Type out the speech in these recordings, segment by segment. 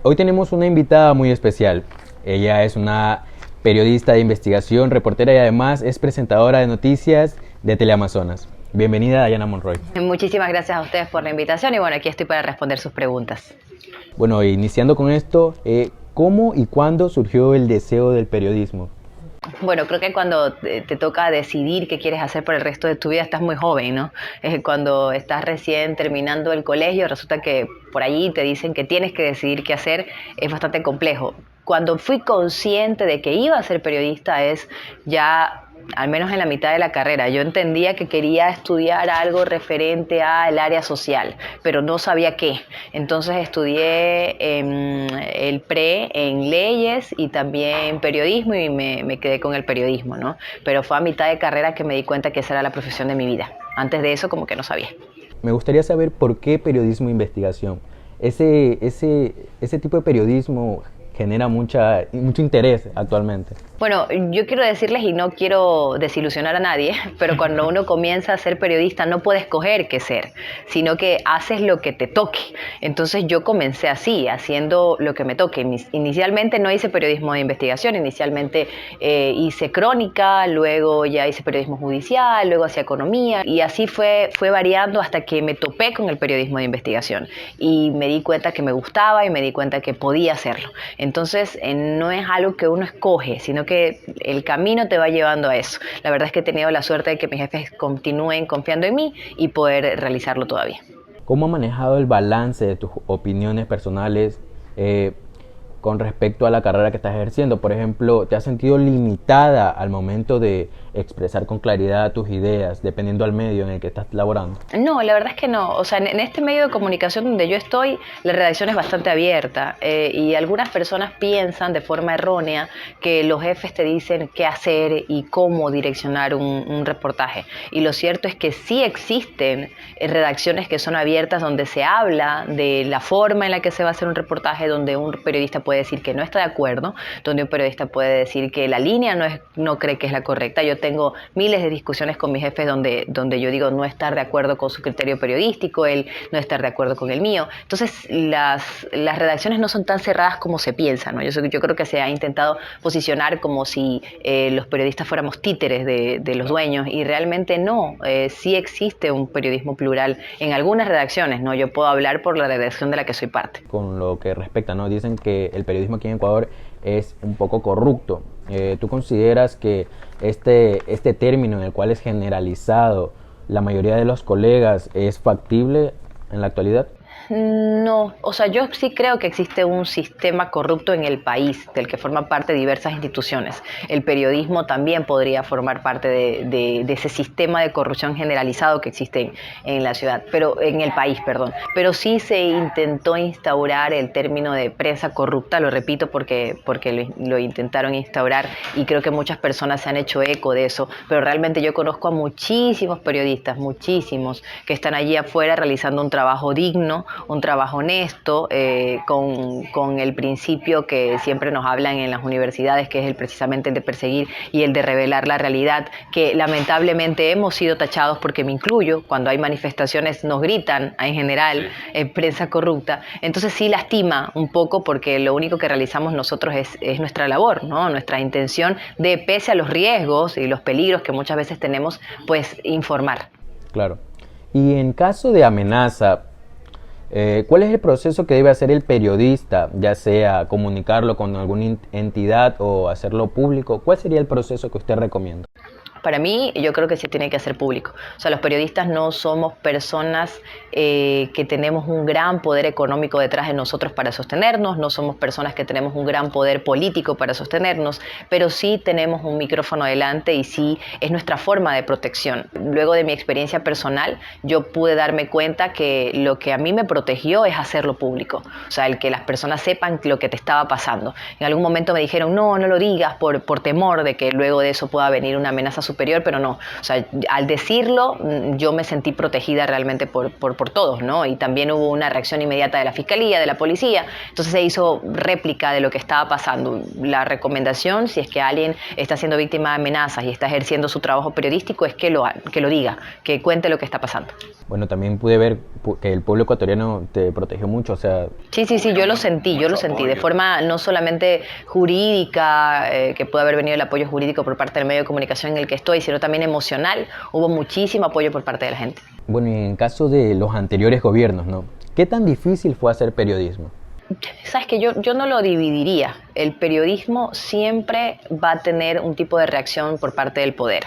Hoy tenemos una invitada muy especial. Ella es una periodista de investigación, reportera y además es presentadora de noticias de Teleamazonas. Bienvenida, Dayana Monroy. Muchísimas gracias a ustedes por la invitación y bueno, aquí estoy para responder sus preguntas. Bueno, iniciando con esto, ¿cómo y cuándo surgió el deseo del periodismo? Bueno, creo que cuando te toca decidir qué quieres hacer por el resto de tu vida estás muy joven, ¿no? Cuando estás recién terminando el colegio, resulta que por allí te dicen que tienes que decidir qué hacer, es bastante complejo. Cuando fui consciente de que iba a ser periodista es ya al menos en la mitad de la carrera. Yo entendía que quería estudiar algo referente al área social, pero no sabía qué. Entonces estudié el pre en leyes y también periodismo y me quedé con el periodismo, ¿no? Pero fue a mitad de carrera que me di cuenta que esa era la profesión de mi vida. Antes de eso como que no sabía. Me gustaría saber por qué periodismo e investigación. Ese tipo de periodismo genera mucho interés actualmente. Bueno, yo quiero decirles y no quiero desilusionar a nadie, pero cuando uno comienza a ser periodista no puede escoger qué ser, sino que haces lo que te toque. Entonces yo comencé así, haciendo lo que me toque. Inicialmente no hice periodismo de investigación, inicialmente hice crónica, luego ya hice periodismo judicial, luego hacía economía y así fue variando hasta que me topé con el periodismo de investigación y me di cuenta que me gustaba y me di cuenta que podía hacerlo. Entonces no es algo que uno escoge, sino que el camino te va llevando a eso. La verdad es que he tenido la suerte de que mis jefes continúen confiando en mí y poder realizarlo todavía. ¿Cómo has manejado el balance de tus opiniones personales con respecto a la carrera que estás ejerciendo? Por ejemplo, ¿te has sentido limitada al momento de expresar con claridad tus ideas, dependiendo del medio en el que estás laborando? No, la verdad es que no. O sea, en este medio de comunicación donde yo estoy, la redacción es bastante abierta y algunas personas piensan de forma errónea que los jefes te dicen qué hacer y cómo direccionar un reportaje. Y lo cierto es que sí existen redacciones que son abiertas donde se habla de la forma en la que se va a hacer un reportaje, donde un periodista puede decir que no está de acuerdo, donde un periodista puede decir que la línea no cree que es la correcta. Yo tengo miles de discusiones con mis jefes donde yo digo no estar de acuerdo con su criterio periodístico, él no estar de acuerdo con el mío. Entonces las redacciones no son tan cerradas como se piensa, ¿no? Yo creo que se ha intentado posicionar como si los periodistas fuéramos títeres de los dueños y realmente no. Sí existe un periodismo plural en algunas redacciones, ¿no? Yo puedo hablar por la redacción de la que soy parte. Con lo que respecta, ¿no? Dicen que el periodismo aquí en Ecuador es un poco corrupto. ¿Tú consideras que este término en el cual es generalizado la mayoría de los colegas es factible en la actualidad? No, o sea, yo sí creo que existe un sistema corrupto en el país del que forman parte diversas instituciones. El periodismo también podría formar parte de ese sistema de corrupción generalizado que existe en la ciudad, pero en el país, perdón. Pero sí se intentó instaurar el término de prensa corrupta, lo repito porque lo intentaron instaurar y creo que muchas personas se han hecho eco de eso, pero realmente yo conozco a muchísimos periodistas, muchísimos, que están allí afuera realizando un trabajo digno, un trabajo honesto, con el principio que siempre nos hablan en las universidades, que es precisamente el de perseguir y el de revelar la realidad, que lamentablemente hemos sido tachados, porque me incluyo, cuando hay manifestaciones nos gritan en general prensa corrupta. Entonces sí lastima un poco porque lo único que realizamos nosotros es nuestra labor, ¿no? Nuestra intención de, pese a los riesgos y los peligros que muchas veces tenemos, pues informar. Claro. Y en caso de amenaza, ¿cuál es el proceso que debe hacer el periodista, ya sea comunicarlo con alguna entidad o hacerlo público? ¿Cuál sería el proceso que usted recomienda? Para mí, yo creo que se tiene que hacer público. O sea, los periodistas no somos personas que tenemos un gran poder económico detrás de nosotros para sostenernos, no somos personas que tenemos un gran poder político para sostenernos, pero sí tenemos un micrófono delante y sí es nuestra forma de protección. Luego de mi experiencia personal, yo pude darme cuenta que lo que a mí me protegió es hacerlo público. O sea, el que las personas sepan lo que te estaba pasando. En algún momento me dijeron, no lo digas por temor de que luego de eso pueda venir una amenaza superior, pero no. O sea, al decirlo, yo me sentí protegida realmente por todos, ¿no? Y también hubo una reacción inmediata de la fiscalía, de la policía. Entonces se hizo réplica de lo que estaba pasando. La recomendación, si es que alguien está siendo víctima de amenazas y está ejerciendo su trabajo periodístico, es que lo diga, que cuente lo que está pasando. Bueno, también pude ver que el pueblo ecuatoriano te protegió mucho, o sea... Sí, sí, sí, yo lo sentí, de forma no solamente jurídica, que puede haber venido el apoyo jurídico por parte del medio de comunicación en el que estoy, sino también emocional. Hubo muchísimo apoyo por parte de la gente. Bueno, y en caso de los anteriores gobiernos, ¿no? ¿Qué tan difícil fue hacer periodismo? Sabes que yo no lo dividiría. El periodismo siempre va a tener un tipo de reacción por parte del poder.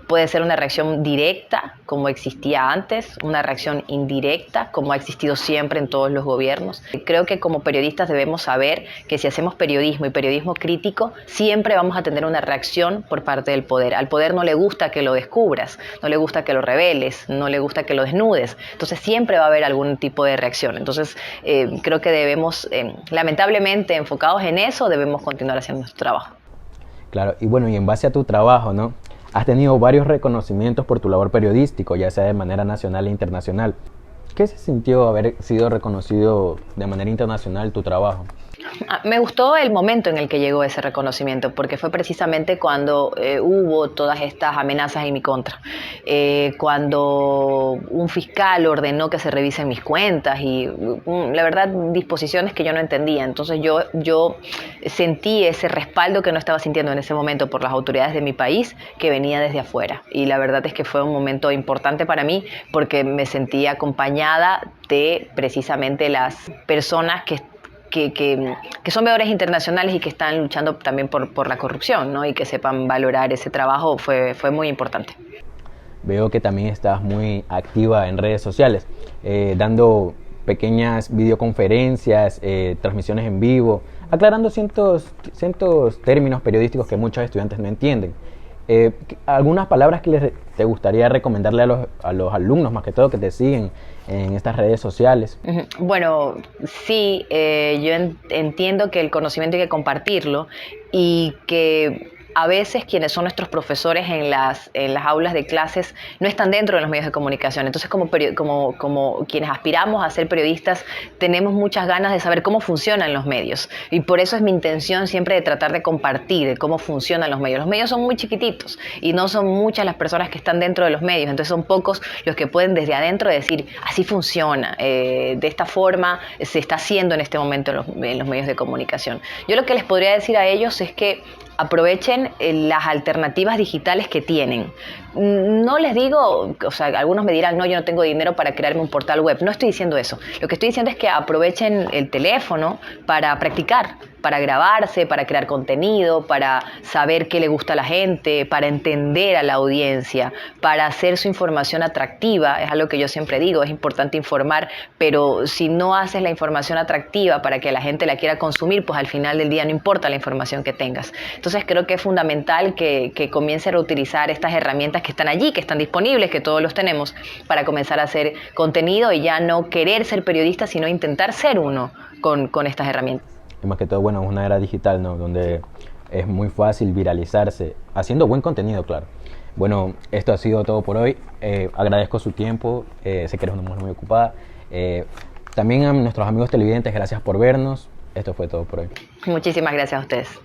Puede ser una reacción directa, como existía antes, una reacción indirecta, como ha existido siempre en todos los gobiernos. Creo que como periodistas debemos saber que si hacemos periodismo y periodismo crítico, siempre vamos a tener una reacción por parte del poder. Al poder no le gusta que lo descubras, no le gusta que lo reveles, no le gusta que lo desnudes. Entonces siempre va a haber algún tipo de reacción. Entonces creo que debemos, lamentablemente, enfocados en eso, debemos continuar haciendo nuestro trabajo. Claro, y bueno, y en base a tu trabajo, ¿no? Has tenido varios reconocimientos por tu labor periodístico, ya sea de manera nacional e internacional. ¿Qué se sintió haber sido reconocido de manera internacional tu trabajo? Me gustó el momento en el que llegó ese reconocimiento, porque fue precisamente cuando hubo todas estas amenazas en mi contra, cuando un fiscal ordenó que se revisen mis cuentas y la verdad disposiciones que yo no entendía. Entonces yo sentí ese respaldo que no estaba sintiendo en ese momento por las autoridades de mi país, que venía desde afuera, y la verdad es que fue un momento importante para mí porque me sentí acompañada de precisamente las personas que son veedores internacionales y que están luchando también por la corrupción, ¿no? Y que sepan valorar ese trabajo fue muy importante. Veo que también estás muy activa en redes sociales, dando pequeñas videoconferencias, transmisiones en vivo, aclarando cientos términos periodísticos que muchos estudiantes no entienden. ¿Algunas palabras que te gustaría recomendarle a los alumnos, más que todo, que te siguen en estas redes sociales? Bueno, sí, yo entiendo que el conocimiento hay que compartirlo y que a veces quienes son nuestros profesores en las aulas de clases no están dentro de los medios de comunicación. Entonces, como quienes aspiramos a ser periodistas, tenemos muchas ganas de saber cómo funcionan los medios. Y por eso es mi intención siempre de tratar de compartir cómo funcionan los medios. Los medios son muy chiquititos y no son muchas las personas que están dentro de los medios. Entonces, son pocos los que pueden desde adentro decir, así funciona, de esta forma se está haciendo en este momento en los medios de comunicación. Yo lo que les podría decir a ellos es que aprovechen las alternativas digitales que tienen. No les digo, o sea, algunos me dirán, no, yo no tengo dinero para crearme un portal web. No estoy diciendo eso. Lo que estoy diciendo es que aprovechen el teléfono para practicar, para grabarse, para crear contenido, para saber qué le gusta a la gente, para entender a la audiencia, para hacer su información atractiva. Es algo que yo siempre digo, es importante informar, pero si no haces la información atractiva para que la gente la quiera consumir, pues al final del día no importa la información que tengas. Entonces creo que es fundamental que comiencen a utilizar estas herramientas que están allí, que están disponibles, que todos los tenemos, para comenzar a hacer contenido y ya no querer ser periodista, sino intentar ser uno con estas herramientas. Y más que todo, bueno, es una era digital, ¿no? Donde es muy fácil viralizarse, haciendo buen contenido, claro. Bueno, esto ha sido todo por hoy. Agradezco su tiempo, sé que eres una mujer muy ocupada. También a nuestros amigos televidentes, gracias por vernos. Esto fue todo por hoy. Muchísimas gracias a ustedes.